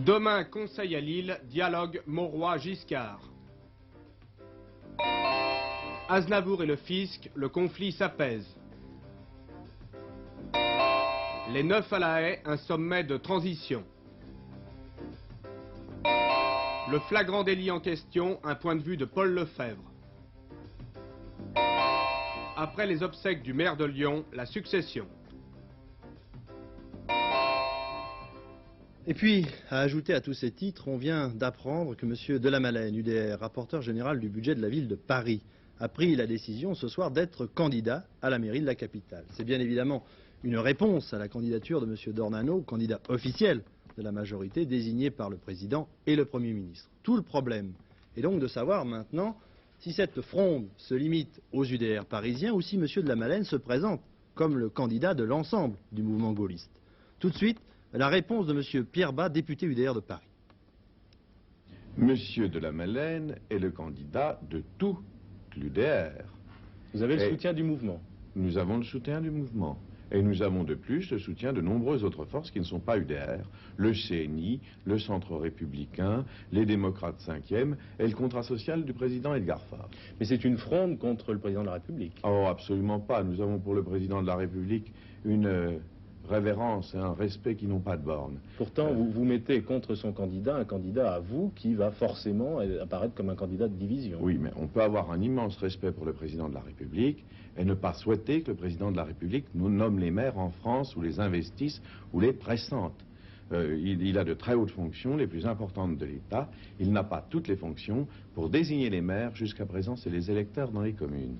Demain, conseil à Lille, dialogue Mauroy-Giscard. Aznavour et le fisc, le conflit s'apaise. Les 9 à La Haye, un sommet de transition. Le flagrant délit en question, un point de vue de Paul Lefebvre. Après les obsèques du maire de Lyon, la succession. Et puis, à ajouter à tous ces titres, on vient d'apprendre que M. Delamalène, UDR, rapporteur général du budget de la ville de Paris, a pris la décision ce soir d'être candidat à la mairie de la capitale. C'est bien évidemment une réponse à la candidature de M. Dornano, candidat officiel de la majorité désigné par le président et le Premier ministre. Tout le problème est donc de savoir maintenant si cette fronde se limite aux UDR parisiens ou si M. Delamalène se présente comme le candidat de l'ensemble du mouvement gaulliste. Tout de suite, la réponse de M. Pierre Bas, député UDR de Paris. Monsieur Delamalène est le candidat de tout l'UDR. Vous avez le soutien du mouvement. Nous avons le soutien du mouvement. Et nous avons de plus le soutien de nombreuses autres forces qui ne sont pas UDR, le CNI, le Centre républicain, les démocrates 5e et le contrat social du président Edgar Faure. Mais c'est une fronde contre le président de la République. Oh, absolument pas. Nous avons pour le président de la République une révérence et un respect qui n'ont pas de borne. Pourtant, vous mettez contre son candidat un candidat à vous qui va forcément apparaître comme un candidat de division. Oui, mais on peut avoir un immense respect pour le président de la République et ne pas souhaiter que le président de la République nous nomme les maires en France ou les investisse ou les pressente. Il a de très hautes fonctions, les plus importantes de l'État. Il n'a pas toutes les fonctions pour désigner les maires. Jusqu'à présent, c'est les électeurs dans les communes.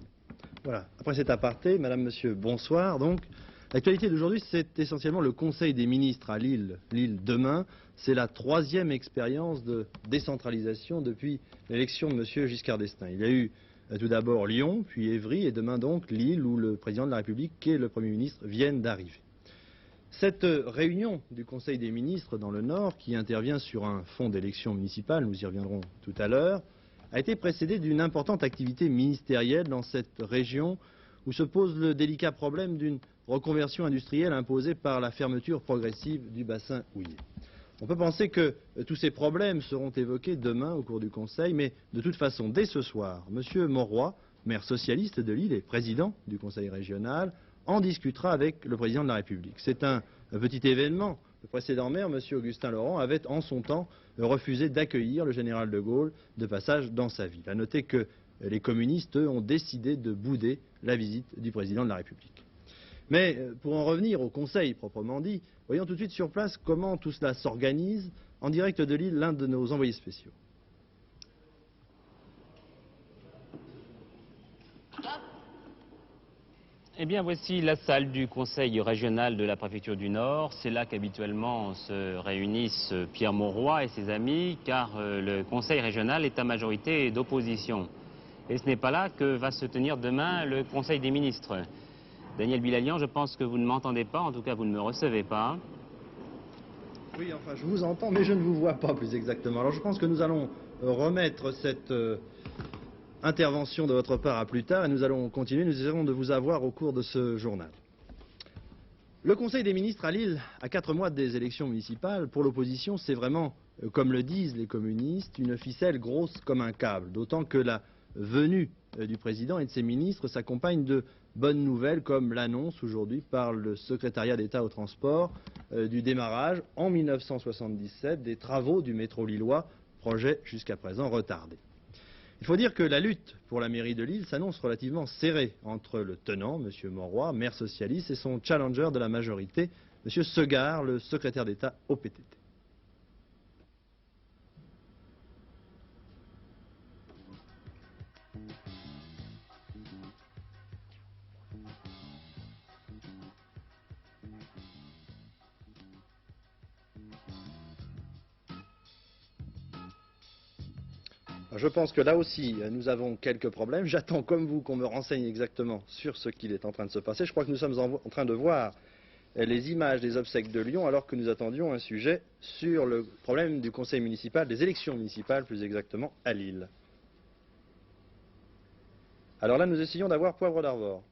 Voilà. Après cet aparté, Madame, Monsieur, bonsoir. Donc, l'actualité d'aujourd'hui, c'est essentiellement le Conseil des ministres à Lille. Lille demain, c'est la 3e expérience de décentralisation depuis l'élection de Monsieur Giscard d'Estaing. Il y a eu tout d'abord Lyon, puis Évry, et demain donc Lille, où le président de la République et le Premier ministre viennent d'arriver. Cette réunion du Conseil des ministres dans le Nord, qui intervient sur un fonds d'élection municipale, nous y reviendrons tout à l'heure, a été précédée d'une importante activité ministérielle dans cette région où se pose le délicat problème d'une reconversion industrielle imposée par la fermeture progressive du bassin houiller. On peut penser que tous ces problèmes seront évoqués demain au cours du Conseil, mais de toute façon, dès ce soir, M. Mauroy, maire socialiste de Lille et président du Conseil régional, en discutera avec le président de la République. C'est un petit événement. Le précédent maire, M. Augustin Laurent, avait en son temps refusé d'accueillir le général de Gaulle de passage dans sa ville. À noter que les communistes, eux, ont décidé de bouder la visite du président de la République. Mais pour en revenir au Conseil proprement dit, voyons tout de suite sur place comment tout cela s'organise. En direct de Lille, l'un de nos envoyés spéciaux. Eh bien, voici la salle du Conseil régional de la préfecture du Nord. C'est là qu'habituellement se réunissent Pierre Mauroy et ses amis, car le Conseil régional est à majorité d'opposition. Et ce n'est pas là que va se tenir demain le Conseil des ministres. Daniel Bilalian, je pense que vous ne m'entendez pas, en tout cas vous ne me recevez pas. Oui, enfin je vous entends, mais je ne vous vois pas plus exactement. Alors je pense que nous allons remettre cette intervention de votre part à plus tard et nous allons continuer, nous essaierons de vous avoir au cours de ce journal. Le Conseil des ministres à Lille, à 4 mois des élections municipales, pour l'opposition, c'est vraiment, comme le disent les communistes, une ficelle grosse comme un câble, d'autant que la venue du président et de ses ministres s'accompagne de bonnes nouvelles comme l'annonce aujourd'hui par le secrétariat d'État au transport du démarrage en 1977 des travaux du métro lillois, projet jusqu'à présent retardé. Il faut dire que la lutte pour la mairie de Lille s'annonce relativement serrée entre le tenant, M. Mauroy, maire socialiste, et son challenger de la majorité, M. Segard, le secrétaire d'État au PTT. Je pense que là aussi, nous avons quelques problèmes. J'attends comme vous qu'on me renseigne exactement sur ce qu'il est en train de se passer. Je crois que nous sommes en train de voir les images des obsèques de Lyon alors que nous attendions un sujet sur le problème du conseil municipal, des élections municipales plus exactement à Lille. Alors là, nous essayons d'avoir Poivre d'Arvor.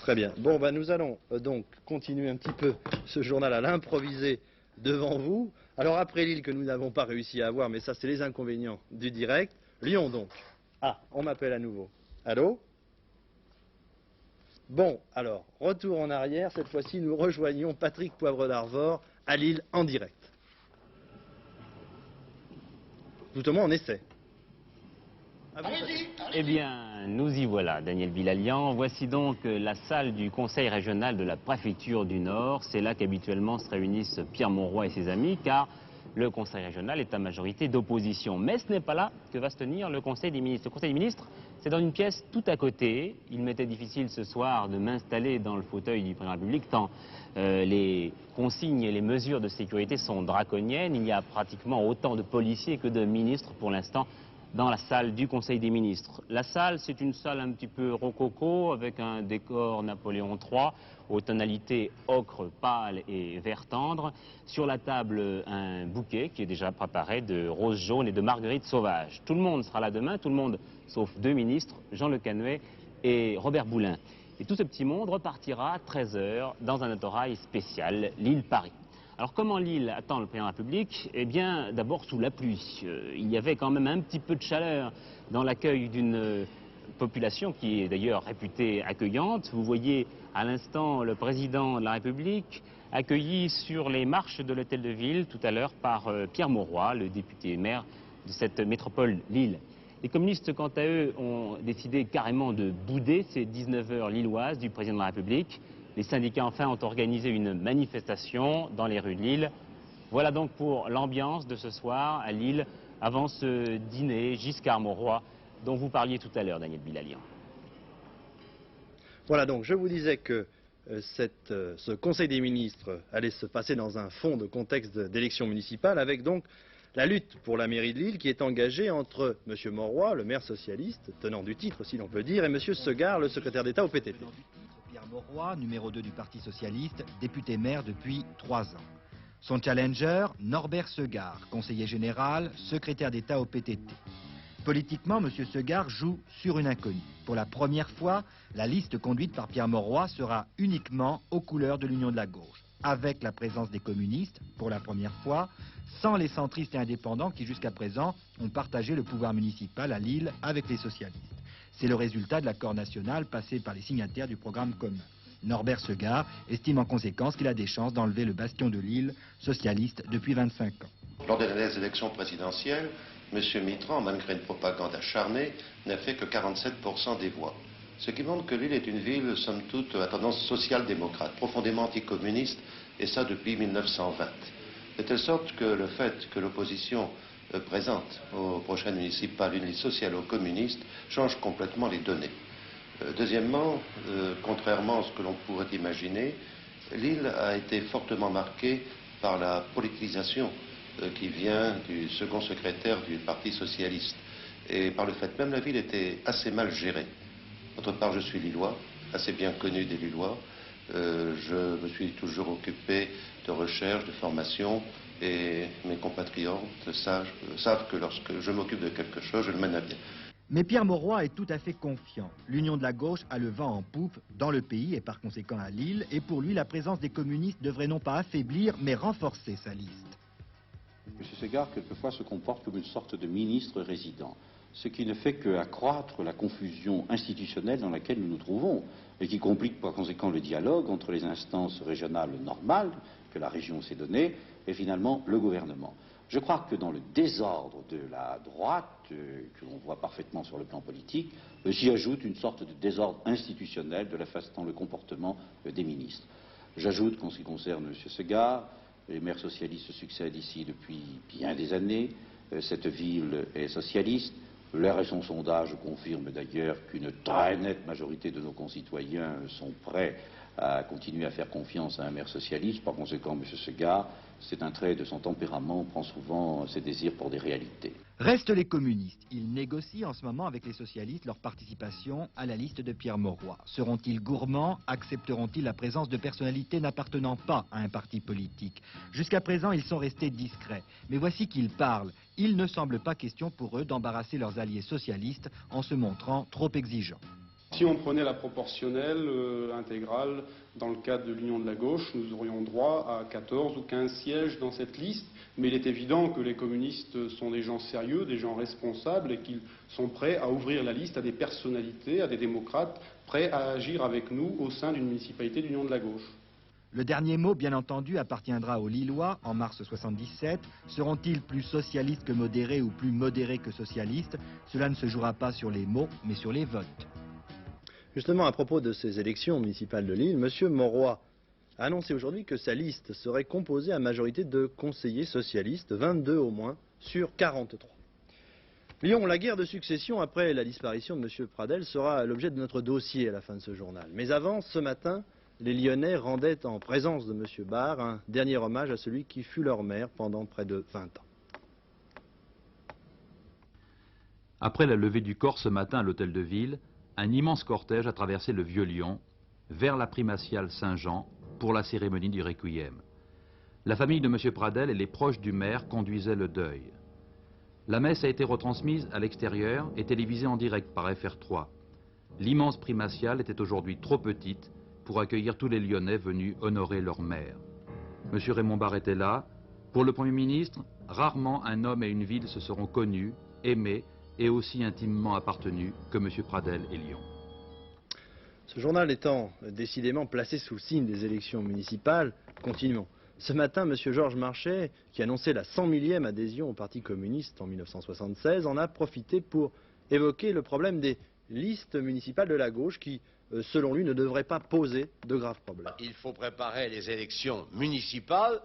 Très bien. Bon, bah, nous allons donc continuer un petit peu ce journal à l'improviser devant vous. Alors après Lille que nous n'avons pas réussi à avoir, mais ça c'est les inconvénients du direct. Lyon donc. Ah, on m'appelle à nouveau. Allô? Bon, alors, retour en arrière. Cette fois-ci, nous rejoignons Patrick Poivre d'Arvor à Lille en direct. Tout au moins, on essaie. Eh bien, nous y voilà, Daniel Bilalian. Voici donc la salle du conseil régional de la préfecture du Nord. C'est là qu'habituellement se réunissent Pierre Mauroy et ses amis, car le conseil régional est à majorité d'opposition. Mais ce n'est pas là que va se tenir le conseil des ministres. Le conseil des ministres, c'est dans une pièce tout à côté. Il m'était difficile ce soir de m'installer dans le fauteuil du président de la République, tant les consignes et les mesures de sécurité sont draconiennes. Il y a pratiquement autant de policiers que de ministres pour l'instant dans la salle du Conseil des ministres. La salle, c'est une salle un petit peu rococo, avec un décor Napoléon III, aux tonalités ocre pâle et vert tendre. Sur la table, un bouquet qui est déjà préparé de roses jaunes et de marguerites sauvages. Tout le monde sera là demain, tout le monde, sauf deux ministres, Jean Le Canuet et Robert Boulin. Et tout ce petit monde repartira à 13h dans un autorail spécial, Lille-Paris. Alors comment Lille attend le président de la République? Eh bien, d'abord sous la pluie. Il y avait quand même un petit peu de chaleur dans l'accueil d'une population qui est d'ailleurs réputée accueillante. Vous voyez à l'instant le président de la République accueilli sur les marches de l'hôtel de ville tout à l'heure par Pierre Mauroy, le député maire de cette métropole Lille. Les communistes, quant à eux, ont décidé carrément de bouder ces 19h lilloises du président de la République. Les syndicats, enfin, ont organisé une manifestation dans les rues de Lille. Voilà donc pour l'ambiance de ce soir à Lille, avant ce dîner Giscard-Mauroy dont vous parliez tout à l'heure, Daniel Bilalian. Voilà, donc je vous disais que ce Conseil des ministres allait se passer dans un fond de contexte d'élection municipale, avec donc la lutte pour la mairie de Lille qui est engagée entre M. Mauroy, le maire socialiste, tenant du titre si l'on peut dire, et M. Segard, le secrétaire d'État au PTT. Pierre Mauroy, numéro 2 du Parti socialiste, député maire depuis 3 ans. Son challenger, Norbert Segard, conseiller général, secrétaire d'État au PTT. Politiquement, M. Segard joue sur une inconnue. Pour la première fois, la liste conduite par Pierre Mauroy sera uniquement aux couleurs de l'Union de la gauche, avec la présence des communistes, pour la première fois, sans les centristes et indépendants qui jusqu'à présent ont partagé le pouvoir municipal à Lille avec les socialistes. C'est le résultat de l'accord national passé par les signataires du programme commun. Norbert Segard estime en conséquence qu'il a des chances d'enlever le bastion de Lille, socialiste depuis 25 ans. Lors des dernières élections présidentielles, M. Mitterrand, malgré une propagande acharnée, n'a fait que 47% des voix. Ce qui montre que Lille est une ville, somme toute, à tendance social-démocrate, profondément anticommuniste, et ça depuis 1920. De telle sorte que le fait que l'opposition présente aux prochaines municipales une liste socialo-communiste change complètement les données. Deuxièmement, contrairement à ce que l'on pourrait imaginer, Lille a été fortement marquée par la politisation qui vient du second secrétaire du Parti socialiste. Et par le fait même, la ville était assez mal gérée. D'autre part, je suis Lillois, assez bien connu des Lillois. Je me suis toujours occupé de recherche, de formation, et mes compatriotes savent que lorsque je m'occupe de quelque chose, je le mène à bien. Mais Pierre Mauroy est tout à fait confiant. L'Union de la gauche a le vent en poupe dans le pays et par conséquent à Lille. Et pour lui, la présence des communistes devrait non pas affaiblir, mais renforcer sa liste. M. Segard, quelquefois, se comporte comme une sorte de ministre résident, ce qui ne fait qu'accroître la confusion institutionnelle dans laquelle nous nous trouvons, et qui complique par conséquent le dialogue entre les instances régionales normales que la région s'est données et finalement le gouvernement. Je crois que dans le désordre de la droite, que l'on voit parfaitement sur le plan politique, s'y ajoute une sorte de désordre institutionnel de la façon dont le comportement des ministres. J'ajoute qu'en ce qui concerne M. Segard, les maires socialistes se succèdent ici depuis bien des années. Cette ville est socialiste. Les récents sondages confirment d'ailleurs qu'une très nette majorité de nos concitoyens sont prêts à continuer à faire confiance à un maire socialiste. Par conséquent, M. Segard, c'est un trait de son tempérament, prend souvent ses désirs pour des réalités. Restent les communistes. Ils négocient en ce moment avec les socialistes leur participation à la liste de Pierre Mauroy. Seront-ils gourmands? Accepteront-ils la présence de personnalités n'appartenant pas à un parti politique? Jusqu'à présent, ils sont restés discrets. Mais voici qu'ils parlent. Il ne semble pas question pour eux d'embarrasser leurs alliés socialistes en se montrant trop exigeants. Si on prenait la proportionnelle intégrale dans le cadre de l'Union de la gauche, nous aurions droit à 14 ou 15 sièges dans cette liste. Mais il est évident que les communistes sont des gens sérieux, des gens responsables et qu'ils sont prêts à ouvrir la liste à des personnalités, à des démocrates, prêts à agir avec nous au sein d'une municipalité de l'Union de la gauche. Le dernier mot, bien entendu, appartiendra aux Lillois en mars 77. Seront-ils plus socialistes que modérés ou plus modérés que socialistes? Cela ne se jouera pas sur les mots, mais sur les votes. Justement, à propos de ces élections municipales de Lille, M. Mauroy a annoncé aujourd'hui que sa liste serait composée à majorité de conseillers socialistes, 22 au moins, sur 43. Lyon, la guerre de succession après la disparition de M. Pradel sera l'objet de notre dossier à la fin de ce journal. Mais avant, ce matin, les Lyonnais rendaient en présence de M. Barre un dernier hommage à celui qui fut leur maire pendant près de 20 ans. Après la levée du corps ce matin à l'hôtel de ville, un immense cortège a traversé le vieux Lyon vers la primatiale Saint-Jean pour la cérémonie du requiem. La famille de M. Pradel et les proches du maire conduisaient le deuil. La messe a été retransmise à l'extérieur et télévisée en direct par FR3. L'immense primatiale était aujourd'hui trop petite pour accueillir tous les Lyonnais venus honorer leur maire. M. Raymond Barre était là. Pour le Premier ministre, rarement un homme et une ville se seront connus, aimés et aussi intimement appartenus que M. Pradel et Lyon. Ce journal étant décidément placé sous le signe des élections municipales, continuons. Ce matin, M. Georges Marchais, qui annonçait la 100 millième adhésion au Parti communiste en 1976, en a profité pour évoquer le problème des listes municipales de la gauche qui, selon lui, ne devraient pas poser de graves problèmes. Il faut préparer les élections municipales.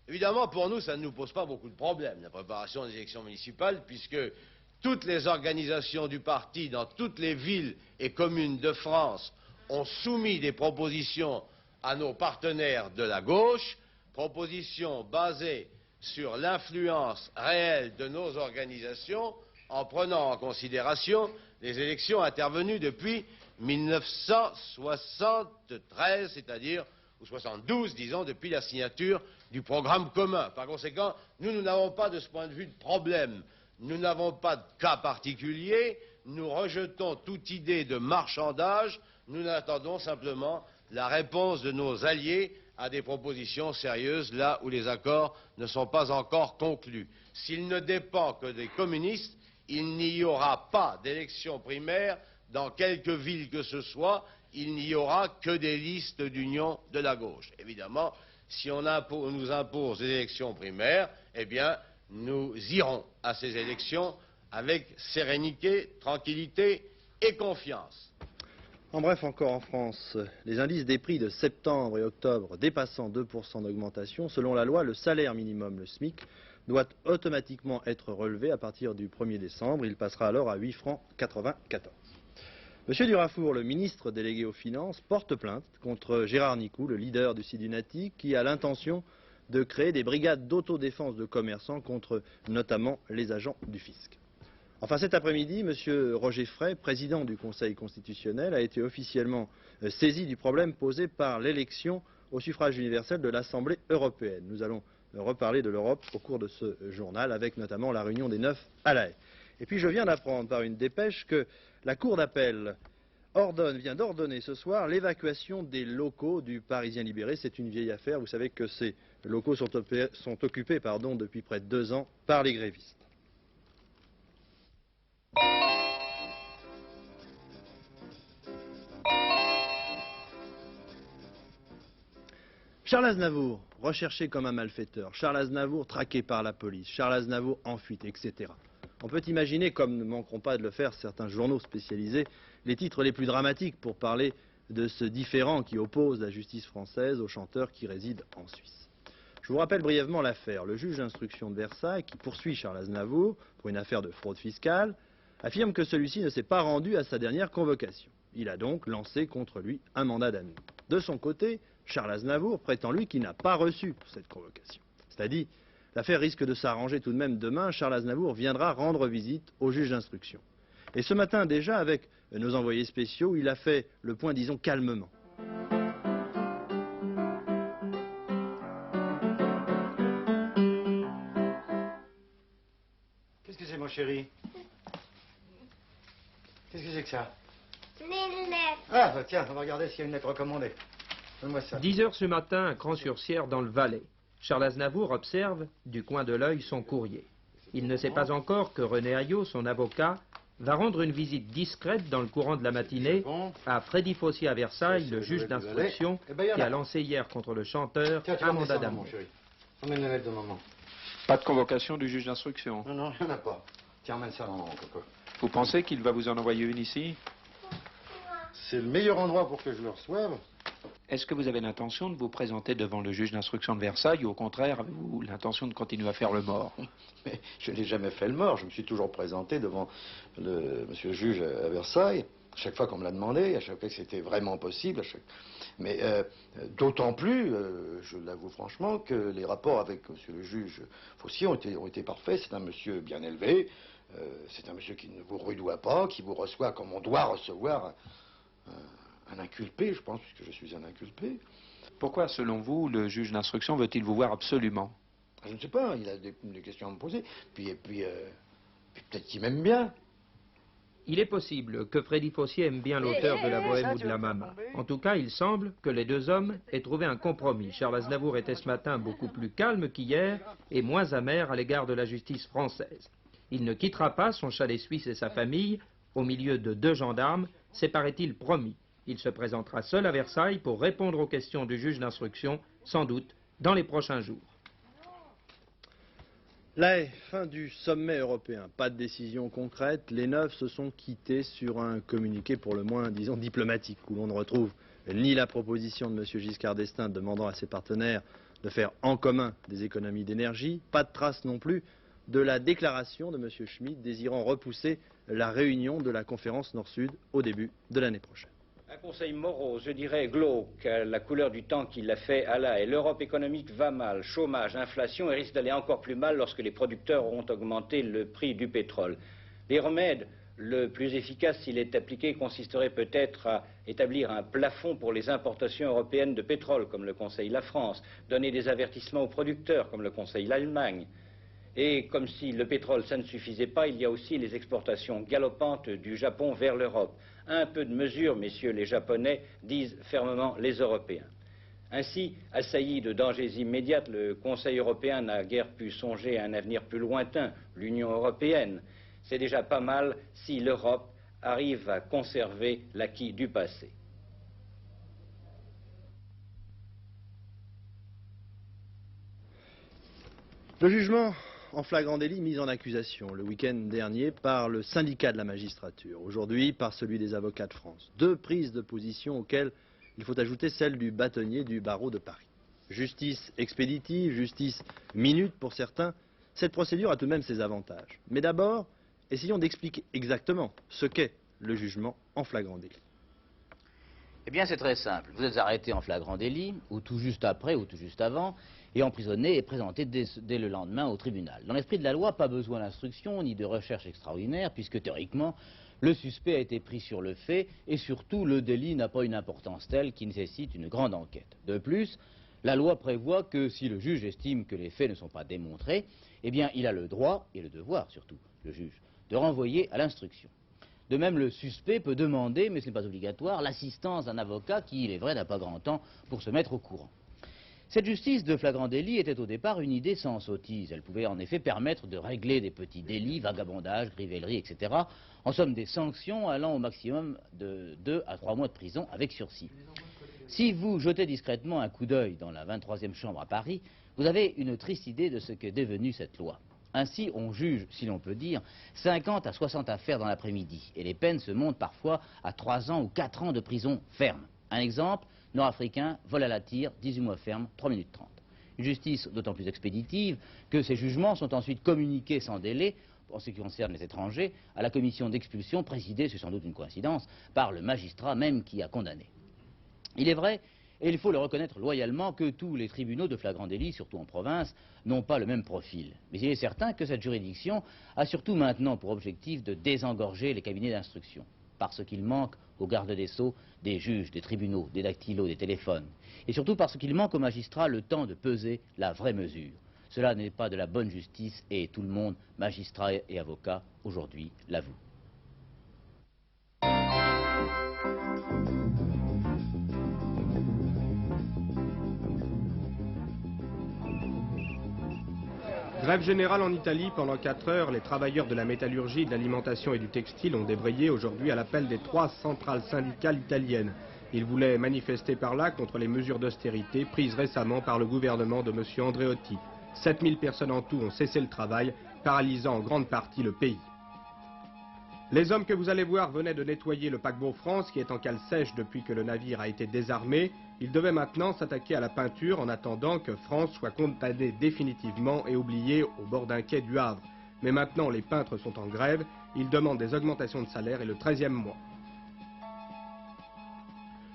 Évidemment, pour nous, ça ne nous pose pas beaucoup de problèmes, la préparation des élections municipales, puisque toutes les organisations du parti dans toutes les villes et communes de France ont soumis des propositions à nos partenaires de la gauche, propositions basées sur l'influence réelle de nos organisations en prenant en considération les élections intervenues depuis 1973, c'est-à-dire, ou 72, disons, depuis la signature du programme commun. Par conséquent, nous n'avons pas de ce point de vue de problème. Nous n'avons pas de cas particulier, nous rejetons toute idée de marchandage, nous attendons simplement la réponse de nos alliés à des propositions sérieuses là où les accords ne sont pas encore conclus. S'il ne dépend que des communistes, il n'y aura pas d'élections primaires dans quelque ville que ce soit, il n'y aura que des listes d'union de la gauche. Évidemment, si on nous impose des élections primaires, eh bien, nous irons à ces élections avec sérénité, tranquillité et confiance. En bref, encore en France, les indices des prix de septembre et octobre dépassant 2% d'augmentation, selon la loi, le salaire minimum, le SMIC, doit automatiquement être relevé à partir du 1er décembre. Il passera alors à 8 francs 94. Monsieur Durafour, le ministre délégué aux Finances, porte plainte contre Gérard Nicou, le leader du Sidunati, qui a l'intention de créer des brigades d'autodéfense de commerçants contre notamment les agents du fisc. Enfin, cet après-midi, M. Roger Frey, président du Conseil constitutionnel, a été officiellement saisi du problème posé par l'élection au suffrage universel de l'Assemblée européenne. Nous allons reparler de l'Europe au cours de ce journal, avec notamment la réunion des 9 à La Haye. Et puis je viens d'apprendre par une dépêche que la Cour d'appel vient d'ordonner ce soir l'évacuation des locaux du Parisien libéré. C'est une vieille affaire. Vous savez que ces locaux sont occupés depuis près de 2 ans par les grévistes. Charles Aznavour, recherché comme un malfaiteur. Charles Aznavour, traqué par la police. Charles Aznavour, en fuite, etc. On peut imaginer, comme ne manqueront pas de le faire certains journaux spécialisés, les titres les plus dramatiques pour parler de ce différend qui oppose la justice française aux chanteurs qui résident en Suisse. Je vous rappelle brièvement l'affaire. Le juge d'instruction de Versailles, qui poursuit Charles Aznavour pour une affaire de fraude fiscale, affirme que celui-ci ne s'est pas rendu à sa dernière convocation. Il a donc lancé contre lui un mandat d'amener. De son côté, Charles Aznavour prétend, lui, qu'il n'a pas reçu cette convocation. C'est-à-dire, l'affaire risque de s'arranger tout de même demain. Charles Aznavour viendra rendre visite au juge d'instruction. Et ce matin déjà, avec nos envoyés spéciaux, il a fait le point, disons, calmement. Qu'est-ce que c'est, mon chéri? Qu'est-ce que c'est que ça? C'est une lettre. Ah, bah tiens, on va regarder s'il y a une lettre recommandée. Donne-moi ça. 10 heures ce matin, à Cran-sur-Cère, dans le Valais. Charles Aznavour observe, du coin de l'œil, son courrier. Il ne sait pas encore que René Ayot, son avocat, va rendre une visite discrète dans le courant de la matinée à Freddy Fossier à Versailles, le juge d'instruction, qui a lancé hier contre le chanteur un mandat d'amende. Emmène la lettre de maman. Pas de convocation du juge d'instruction? Non, non, il n'y en a pas. Tiens, emmène ça à maman, Coco. Vous pensez qu'il va vous en envoyer une ici? C'est le meilleur endroit pour que je le reçoive. Est-ce que vous avez l'intention de vous présenter devant le juge d'instruction de Versailles ou au contraire, avez-vous l'intention de continuer à faire le mort? Mais je n'ai jamais fait le mort. Je me suis toujours présenté devant monsieur le juge à Versailles. À chaque fois qu'on me l'a demandé, à chaque fois que c'était vraiment possible. Mais d'autant plus, je l'avoue franchement, que les rapports avec monsieur le juge Fossier ont été parfaits. C'est un monsieur bien élevé. C'est un monsieur qui ne vous rudoie pas, qui vous reçoit comme on doit recevoir un inculpé, je pense, puisque je suis un inculpé. Pourquoi, selon vous, le juge d'instruction veut-il vous voir absolument? Je ne sais pas, il a des questions à me poser. Puis peut-être qu'il m'aime bien. Il est possible que Freddy Fossier aime bien l'auteur de La Bohème ou de La Mama. En tout cas, il semble que les deux hommes aient trouvé un compromis. Charles Aznavour était ce matin beaucoup plus calme qu'hier et moins amer à l'égard de la justice française. Il ne quittera pas son chalet suisse et sa famille au milieu de 2 gendarmes, c'est paraît-il promis. Il se présentera seul à Versailles pour répondre aux questions du juge d'instruction, sans doute dans les prochains jours. La fin du sommet européen, pas de décision concrète. Les 9 se sont quittés sur un communiqué pour le moins, disons, diplomatique, où l'on ne retrouve ni la proposition de M. Giscard d'Estaing demandant à ses partenaires de faire en commun des économies d'énergie, pas de trace non plus de la déclaration de M. Schmitt désirant repousser la réunion de la conférence Nord-Sud au début de l'année prochaine. Un conseil morose, je dirais glauque, à la couleur du temps qui l'a fait à la. Et l'Europe économique va mal, chômage, inflation, et risque d'aller encore plus mal lorsque les producteurs auront augmenté le prix du pétrole. Les remèdes, le plus efficace s'il est appliqué, consisterait peut-être à établir un plafond pour les importations européennes de pétrole, comme le conseille la France, donner des avertissements aux producteurs, comme le conseille l'Allemagne. Et comme si le pétrole, ça ne suffisait pas, il y a aussi les exportations galopantes du Japon vers l'Europe. Un peu de mesure, messieurs les Japonais, disent fermement les Européens. Ainsi, assailli de dangers immédiats, le Conseil européen n'a guère pu songer à un avenir plus lointain, l'Union européenne. C'est déjà pas mal si l'Europe arrive à conserver l'acquis du passé. Le jugement en flagrant délit mis en accusation le week-end dernier par le syndicat de la magistrature, aujourd'hui par celui des avocats de France. 2 prises de position auxquelles il faut ajouter celle du bâtonnier du barreau de Paris. Justice expéditive, justice minute pour certains, cette procédure a tout de même ses avantages. Mais d'abord, essayons d'expliquer exactement ce qu'est le jugement en flagrant délit. Eh bien, c'est très simple. Vous êtes arrêté en flagrant délit, ou tout juste après, ou tout juste avant, et emprisonné et présenté dès le lendemain au tribunal. Dans l'esprit de la loi, pas besoin d'instruction ni de recherche extraordinaire, puisque théoriquement, le suspect a été pris sur le fait, et surtout, le délit n'a pas une importance telle qui nécessite une grande enquête. De plus, la loi prévoit que si le juge estime que les faits ne sont pas démontrés, eh bien, il a le droit, et le devoir surtout, le juge, de renvoyer à l'instruction. De même, le suspect peut demander, mais ce n'est pas obligatoire, l'assistance d'un avocat qui, il est vrai, n'a pas grand temps pour se mettre au courant. Cette justice de flagrant délit était au départ une idée sans sottise. Elle pouvait en effet permettre de régler des petits délits, vagabondage, grivellerie, etc. En somme, des sanctions allant au maximum de 2 à 3 mois de prison avec sursis. Si vous jetez discrètement un coup d'œil dans la 23e chambre à Paris, vous avez une triste idée de ce qu'est devenue cette loi. Ainsi, on juge, si l'on peut dire, 50 à 60 affaires dans l'après-midi. Et les peines se montent parfois à 3 ans ou 4 ans de prison ferme. Un exemple, nord-africain, vol à la tire, 18 mois ferme, 3 minutes 30. Une justice d'autant plus expéditive que ces jugements sont ensuite communiqués sans délai, en ce qui concerne les étrangers, à la commission d'expulsion présidée, c'est sans doute une coïncidence, par le magistrat même qui a condamné. Il est vrai, et il faut le reconnaître loyalement, que tous les tribunaux de flagrant délit, surtout en province, n'ont pas le même profil. Mais il est certain que cette juridiction a surtout maintenant pour objectif de désengorger les cabinets d'instruction, parce qu'il manque aux gardes des sceaux des juges, des tribunaux, des dactylos, des téléphones, et surtout parce qu'il manque aux magistrats le temps de peser la vraie mesure. Cela n'est pas de la bonne justice et tout le monde, magistrats et avocats, aujourd'hui, l'avoue. Grève générale en Italie pendant 4 heures. Les travailleurs de la métallurgie, de l'alimentation et du textile ont débrayé aujourd'hui à l'appel des 3 centrales syndicales italiennes. Ils voulaient manifester par là contre les mesures d'austérité prises récemment par le gouvernement de M. Andreotti. 7000 personnes en tout ont cessé le travail, paralysant en grande partie le pays. Les hommes que vous allez voir venaient de nettoyer le paquebot France qui est en cale sèche depuis que le navire a été désarmé. Ils devaient maintenant s'attaquer à la peinture en attendant que France soit condamnée définitivement et oubliée au bord d'un quai du Havre. Mais maintenant les peintres sont en grève, ils demandent des augmentations de salaire et le 13e mois.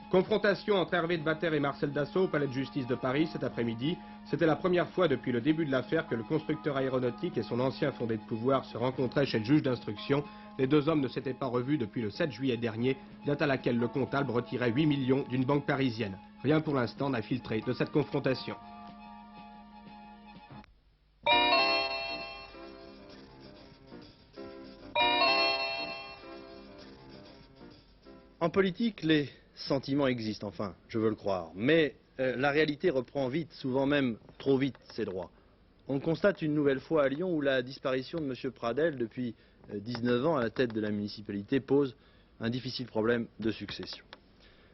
Confrontation entre Hervé de Batter et Marcel Dassault au palais de justice de Paris cet après-midi. C'était la première fois depuis le début de l'affaire que le constructeur aéronautique et son ancien fondé de pouvoir se rencontraient chez le juge d'instruction. Les deux hommes ne s'étaient pas revus depuis le 7 juillet dernier, date à laquelle le comptable retirait 8 millions d'une banque parisienne. Rien pour l'instant n'a filtré de cette confrontation. En politique, les sentiments existent, enfin, je veux le croire. Mais la réalité reprend vite, souvent même trop vite, ses droits. On constate une nouvelle fois à Lyon où la disparition de M. Pradel depuis 19 ans à la tête de la municipalité pose un difficile problème de succession.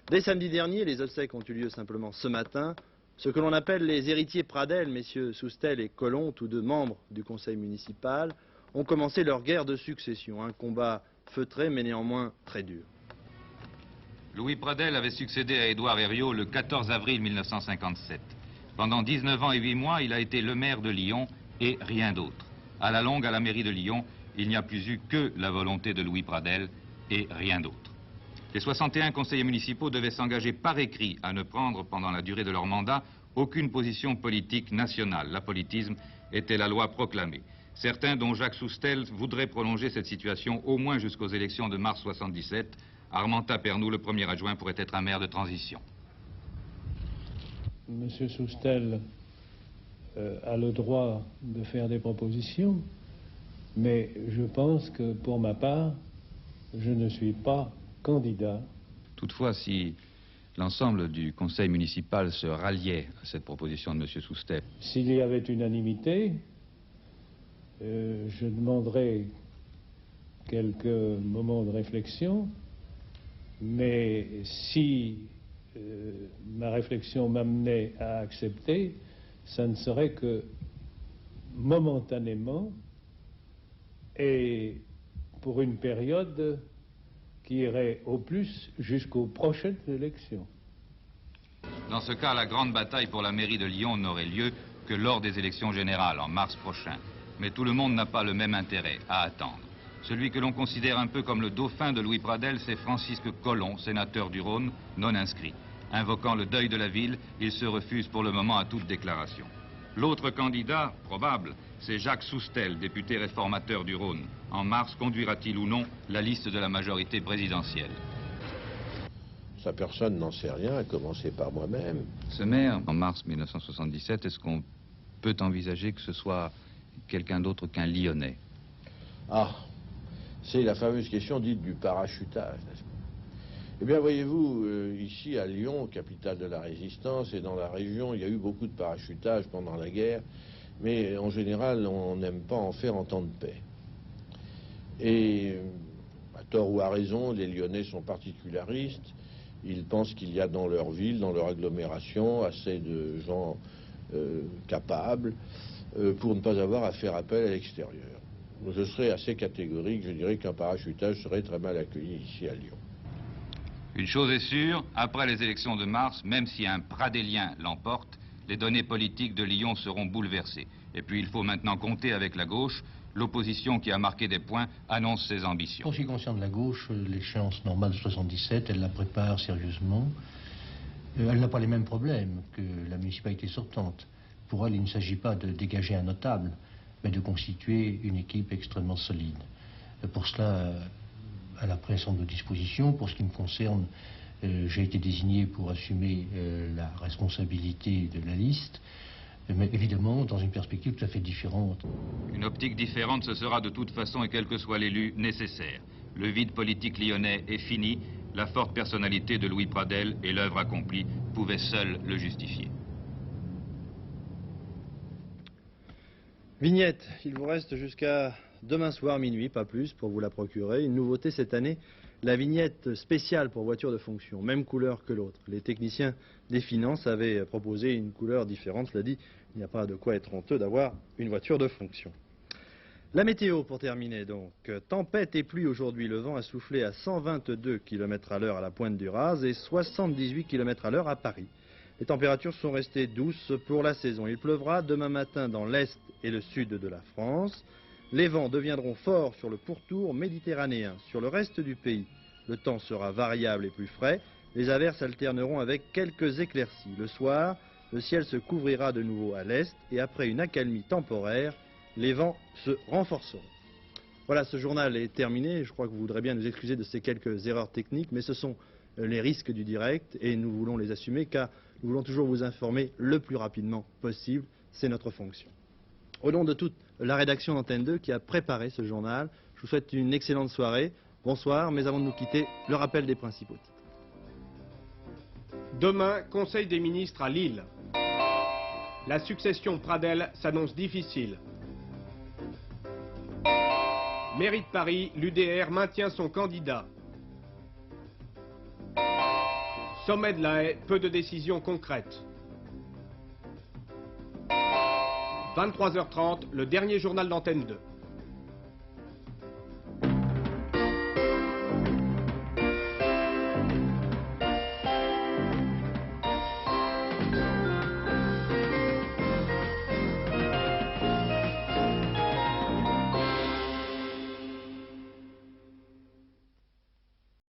Dès samedi dernier, les obsèques ont eu lieu simplement ce matin. Ce que l'on appelle les héritiers Pradel, messieurs Soustelle et Collomb, tous deux membres du conseil municipal, ont commencé leur guerre de succession, un combat feutré mais néanmoins très dur. Louis Pradel avait succédé à Édouard Herriot le 14 avril 1957. Pendant 19 ans et 8 mois, il a été le maire de Lyon et rien d'autre. À la longue, à la mairie de Lyon, il n'y a plus eu que la volonté de Louis Pradel et rien d'autre. Les 61 conseillers municipaux devaient s'engager par écrit à ne prendre, pendant la durée de leur mandat, aucune position politique nationale. L'apolitisme était la loi proclamée. Certains, dont Jacques Soustelle, voudraient prolonger cette situation au moins jusqu'aux élections de mars 77. Armand Pernou, le premier adjoint, pourrait être un maire de transition. Monsieur Soustelle a le droit de faire des propositions, mais je pense que, pour ma part, je ne suis pas candidat. Toutefois, si l'ensemble du conseil municipal se ralliait à cette proposition de M. Soustelle. S'il y avait unanimité, je demanderais quelques moments de réflexion, mais si ma réflexion m'amenait à accepter, ça ne serait que momentanément et pour une période qui irait au plus jusqu'aux prochaines élections. Dans ce cas, la grande bataille pour la mairie de Lyon n'aurait lieu que lors des élections générales, en mars prochain. Mais tout le monde n'a pas le même intérêt à attendre. Celui que l'on considère un peu comme le dauphin de Louis Pradel, c'est Francisque Collomb, sénateur du Rhône, non inscrit. Invoquant le deuil de la ville, il se refuse pour le moment à toute déclaration. L'autre candidat, probable, c'est Jacques Soustelle, député réformateur du Rhône. En mars, conduira-t-il ou non la liste de la majorité présidentielle? Ça, personne n'en sait rien, à commencer par moi-même. Ce maire, en mars 1977, est-ce qu'on peut envisager que ce soit quelqu'un d'autre qu'un Lyonnais? Ah, c'est la fameuse question dite du parachutage, n'est-ce pas? Eh bien, voyez-vous, ici à Lyon, capitale de la résistance, et dans la région, il y a eu beaucoup de parachutage pendant la guerre, mais en général, on n'aime pas en faire en temps de paix. Et, à tort ou à raison, les Lyonnais sont particularistes. Ils pensent qu'il y a dans leur ville, dans leur agglomération, assez de gens capables pour ne pas avoir à faire appel à l'extérieur. Je serais assez catégorique, je dirais qu'un parachutage serait très mal accueilli ici à Lyon. Une chose est sûre, après les élections de mars, même si un Pradélien l'emporte, les données politiques de Lyon seront bouleversées. Et puis il faut maintenant compter avec la gauche. L'opposition qui a marqué des points annonce ses ambitions. En ce qui concerne la gauche, l'échéance normale de 77, elle la prépare sérieusement. Elle n'a pas les mêmes problèmes que la municipalité sortante. Pour elle, il ne s'agit pas de dégager un notable, mais de constituer une équipe extrêmement solide. Pour cela, elle a pris un certain nombre de dispositions. Pour ce qui me concerne, j'ai été désigné pour assumer la responsabilité de la liste, mais évidemment dans une perspective tout à fait différente. Une optique différente, ce sera de toute façon, et quel que soit l'élu, nécessaire. Le vide politique lyonnais est fini. La forte personnalité de Louis Pradel et l'œuvre accomplie pouvaient seuls le justifier. Vignette, il vous reste jusqu'à demain soir minuit, pas plus, pour vous la procurer. Une nouveauté cette année, la vignette spéciale pour voiture de fonction, même couleur que l'autre. Les techniciens des finances avaient proposé une couleur différente, cela dit, il n'y a pas de quoi être honteux d'avoir une voiture de fonction. La météo pour terminer donc. Tempête et pluie aujourd'hui, le vent a soufflé à 122 km à l'heure à la Pointe du Raz et 78 km à l'heure à Paris. Les températures sont restées douces pour la saison. Il pleuvra demain matin dans l'est et le sud de la France. Les vents deviendront forts sur le pourtour méditerranéen. Sur le reste du pays, le temps sera variable et plus frais. Les averses alterneront avec quelques éclaircies. Le soir, le ciel se couvrira de nouveau à l'est et après une accalmie temporaire, les vents se renforceront. Voilà, ce journal est terminé. Je crois que vous voudrez bien nous excuser de ces quelques erreurs techniques, mais ce sont les risques du direct et nous voulons les assumer car nous voulons toujours vous informer le plus rapidement possible. C'est notre fonction. Au nom de toute la rédaction d'Antenne 2 qui a préparé ce journal, je vous souhaite une excellente soirée. Bonsoir, mais avant de nous quitter, le rappel des principaux titres. Demain, Conseil des ministres à Lille. La succession Pradel s'annonce difficile. Mairie de Paris, l'UDR maintient son candidat. Sommet de la Haye, peu de décisions concrètes. 23h30, le dernier journal d'Antenne 2.